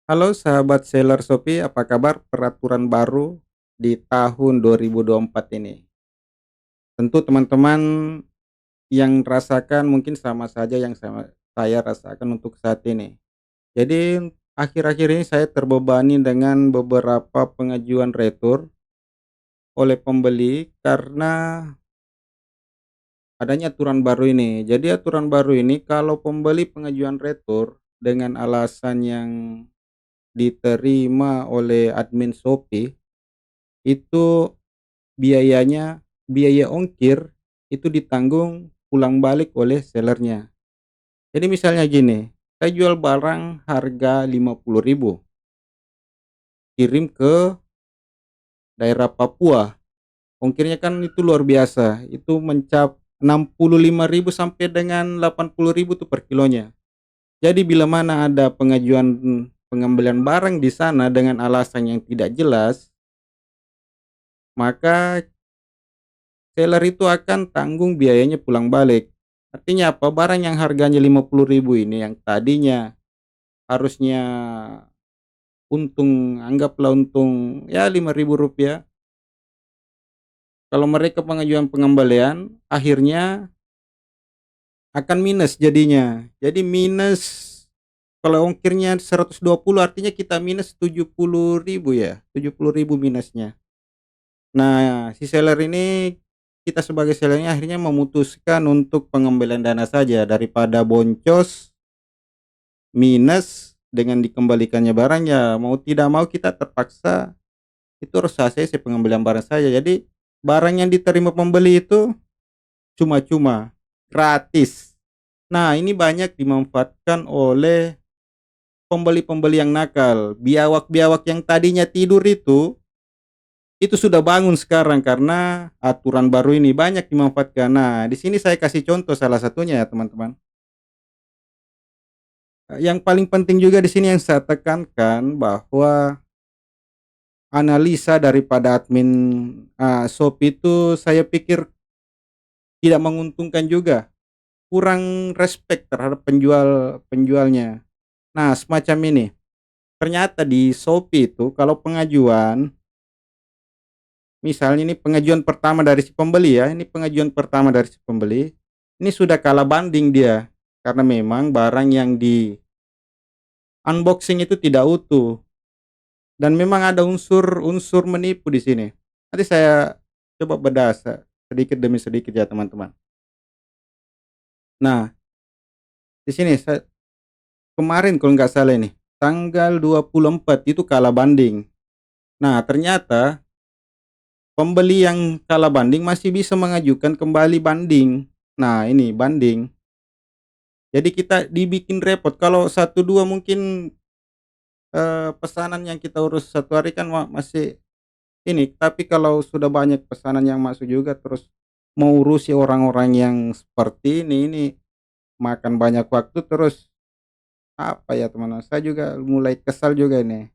Halo sahabat seller Shopee, apa kabar? Peraturan baru di tahun 2024 ini. Tentu teman-teman yang rasakan mungkin sama saja yang saya rasakan untuk saat ini. Jadi akhir-akhir ini saya terbebani dengan beberapa pengajuan retur oleh pembeli karena adanya aturan baru ini. Jadi aturan baru ini kalau pembeli pengajuan retur dengan alasan yang diterima oleh admin Shopee itu biaya ongkir itu ditanggung pulang balik oleh sellernya. Jadi misalnya gini, saya jual barang harga 50.000, kirim ke daerah Papua, ongkirnya kan itu luar biasa, itu 65.000 sampai dengan 80.000 tuh per kilonya. Jadi bila mana ada pengajuan pengembalian barang di sana dengan alasan yang tidak jelas, maka seller itu akan tanggung biayanya pulang balik. Artinya apa? Barang yang harganya 50.000 ini yang tadinya harusnya untung, anggaplah untung ya Rp5.000, kalau mereka pengajuan pengembalian akhirnya akan minus jadinya. Jadi minus, kalau ongkirnya 120 artinya kita minus 70.000 ya, 70.000 minusnya. Nah, si seller ini, kita sebagai sellernya akhirnya memutuskan untuk pengembalian dana saja daripada boncos, minus dengan dikembalikannya barang, ya mau tidak mau kita terpaksa itu harus ACC pengembalian barang saja. Jadi barang yang diterima pembeli itu cuma-cuma, gratis. Nah, ini banyak dimanfaatkan oleh pembeli-pembeli yang nakal. Biawak-biawak yang tadinya tidur itu sudah bangun sekarang karena aturan baru ini banyak dimanfaatkan. Nah, di sini saya kasih contoh salah satunya ya teman-teman. Yang paling penting juga di sini yang saya tekankan bahwa analisa daripada admin Shopee itu saya pikir tidak menguntungkan juga, kurang respect terhadap penjualnya. Nah, semacam ini. Ternyata di Shopee itu kalau pengajuan, misalnya ini pengajuan pertama dari si pembeli ya, ini pengajuan pertama dari si pembeli, ini sudah kalah banding dia, karena memang barang yang di unboxing itu tidak utuh dan memang ada unsur-unsur menipu di sini. Nanti saya coba bedah sedikit demi sedikit ya teman-teman. Nah, di sini saya kemarin kalau nggak salah ini, tanggal 24 itu kalah banding. Nah, ternyata pembeli yang kalah banding masih bisa mengajukan kembali banding. Nah, ini banding. Jadi kita dibikin repot kalau satu 2 mungkin, pesanan yang kita urus satu hari kan masih ini, tapi kalau sudah banyak pesanan yang masuk juga terus mau urusi orang-orang yang seperti ini makan banyak waktu, terus apa ya teman-teman, saya juga mulai kesal juga ini,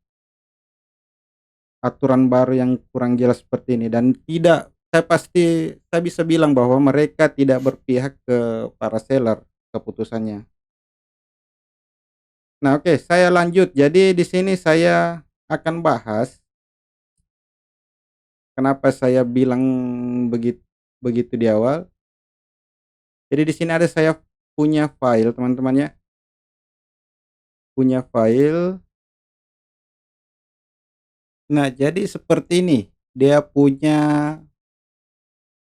aturan baru yang kurang jelas seperti ini dan tidak, saya bisa bilang bahwa mereka tidak berpihak ke para seller keputusannya. Nah, oke, saya lanjut. Jadi di sini saya akan bahas kenapa saya bilang begitu begitu di awal. Jadi di sini ada saya punya file teman-teman ya, punya file. Nah, jadi seperti ini, dia punya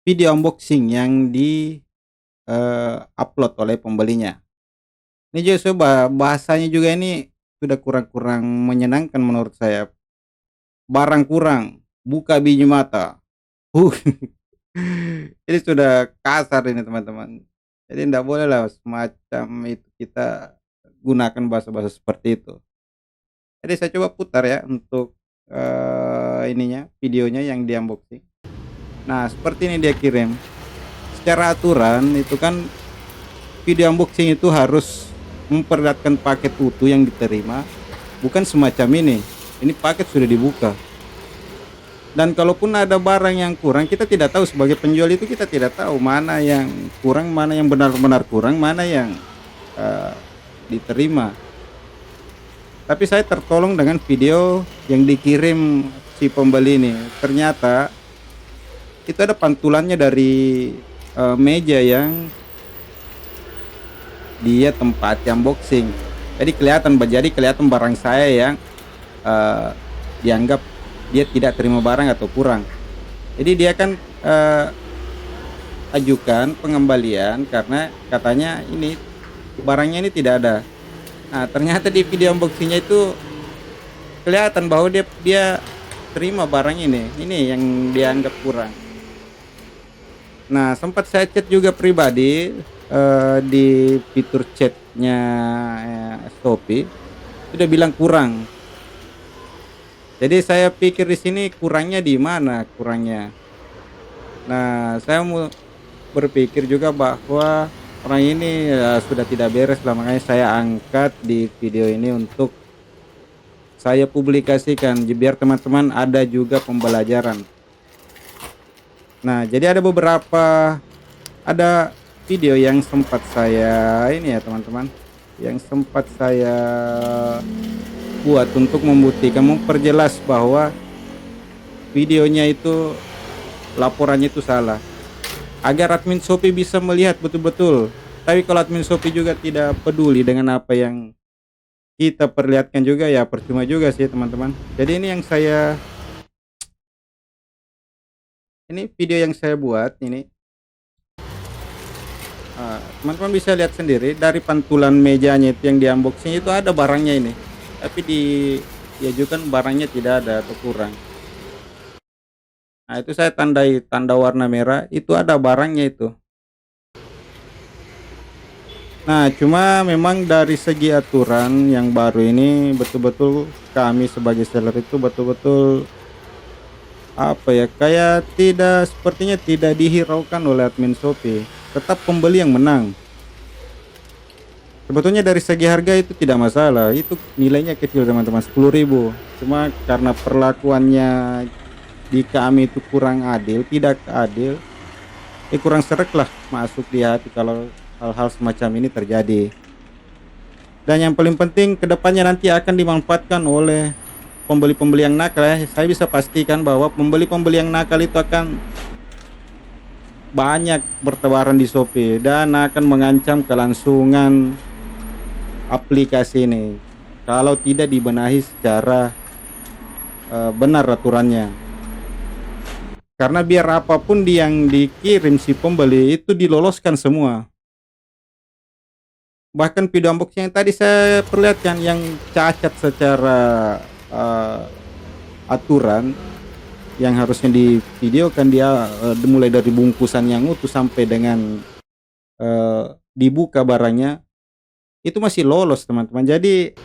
video unboxing yang di, upload oleh pembelinya. Ini juga bahasanya juga ini sudah kurang-kurang menyenangkan menurut saya. Barang kurang, buka biji mata. Uh, ini sudah kasar ini teman-teman. Jadi tidak boleh lah semacam itu kita gunakan bahasa-bahasa seperti itu. Jadi saya coba putar ya untuk, ininya, videonya yang di unboxing. Nah, seperti ini dia kirim. Secara aturan itu kan video unboxing itu harus memperlihatkan paket utuh yang diterima, bukan semacam ini. Ini paket sudah dibuka. Dan kalaupun ada barang yang kurang, kita tidak tahu, sebagai penjual itu kita tidak tahu mana yang kurang, mana yang benar-benar kurang, mana yang, diterima. Tapi saya tertolong dengan video yang dikirim si pembeli ini. Ternyata itu ada pantulannya dari meja yang dia tempati unboxing. Jadi kelihatan barang saya yang eh, dianggap dia tidak terima barang atau kurang. Jadi dia kan ajukan pengembalian karena katanya ini barangnya ini tidak ada. Nah, ternyata di video unboxingnya itu kelihatan bahwa dia terima barang ini yang dianggap kurang. Nah, sempat saya chat juga pribadi di fitur chatnya Shopee, udah bilang kurang. Jadi saya pikir di sini kurangnya di mana kurangnya. Nah, saya mau berpikir juga bahwa orang ini sudah tidak beres lah, makanya saya angkat di video ini untuk saya publikasikan biar teman-teman ada juga pembelajaran. Nah, jadi ada video yang sempat saya ini ya teman-teman, yang sempat saya buat untuk membuktikan, memperjelas bahwa videonya itu laporannya itu salah, agar admin Shopee bisa melihat betul-betul. Tapi kalau admin Shopee juga tidak peduli dengan apa yang kita perlihatkan juga, ya percuma juga sih teman-teman. Jadi ini video yang saya buat ini, teman-teman bisa lihat sendiri dari pantulan mejanya itu yang di unboxing itu ada barangnya ini, tapi diajukan barangnya tidak ada atau kurang. Nah, itu saya tandai tanda warna merah, itu ada barangnya itu. Nah, cuma memang dari segi aturan yang baru ini betul-betul kami sebagai seller itu betul-betul apa ya, kayak sepertinya tidak dihiraukan oleh admin Shopee. Tetap pembeli yang menang. Sebetulnya dari segi harga itu tidak masalah, itu nilainya kecil teman-teman, 10.000. Cuma karena perlakuannya di kami itu kurang adil, tidak adil, kurang serek lah masuk di hati kalau hal-hal semacam ini terjadi. Dan yang paling penting kedepannya nanti akan dimanfaatkan oleh pembeli-pembeli yang nakal ya. Saya bisa pastikan bahwa pembeli-pembeli yang nakal itu akan banyak bertebaran di Shopee dan akan mengancam kelangsungan aplikasi ini kalau tidak dibenahi secara benar aturannya. Karena biar apapun yang dikirim si pembeli itu diloloskan semua. Bahkan video unboxing yang tadi saya perlihatkan yang cacat secara aturan, yang harusnya di video kan dia mulai dari bungkusan yang utuh sampai dengan dibuka barangnya itu masih lolos teman-teman. Jadi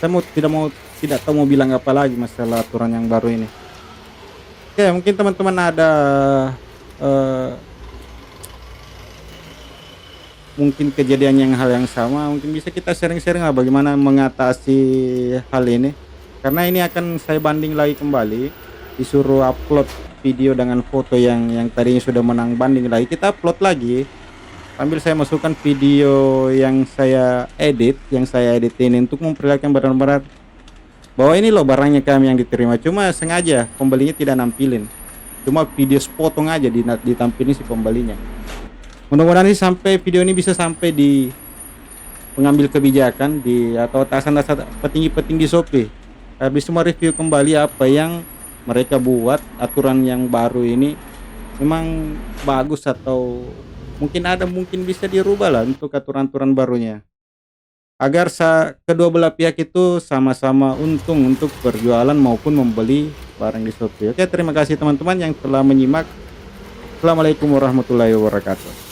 saya tidak tahu mau bilang apa lagi masalah aturan yang baru ini. Oke, mungkin teman-teman ada mungkin kejadian hal yang sama, mungkin bisa kita sharing-sharing lah bagaimana mengatasi hal ini. Karena ini akan saya banding lagi kembali, disuruh upload video dengan foto yang tadinya sudah menang banding lagi, kita upload lagi sambil saya masukkan video yang saya edit ini untuk memperlihatkan benar-benar bahwa ini loh barangnya kami yang diterima. Cuma sengaja pembelinya tidak nampilin, cuma video sepotong aja ditampilin si pembelinya. Mudah-mudahan sih sampai video ini bisa sampai di pengambil kebijakan atau atasan-atasan petinggi-petinggi Shopee. Habis semua review kembali apa yang mereka buat, aturan yang baru ini memang bagus atau mungkin bisa dirubah lah untuk aturan-aturan barunya. Agar kedua belah pihak itu sama-sama untung untuk berjualan maupun membeli barang di Shopee. Oke, terima kasih teman-teman yang telah menyimak. Assalamualaikum warahmatullahi wabarakatuh.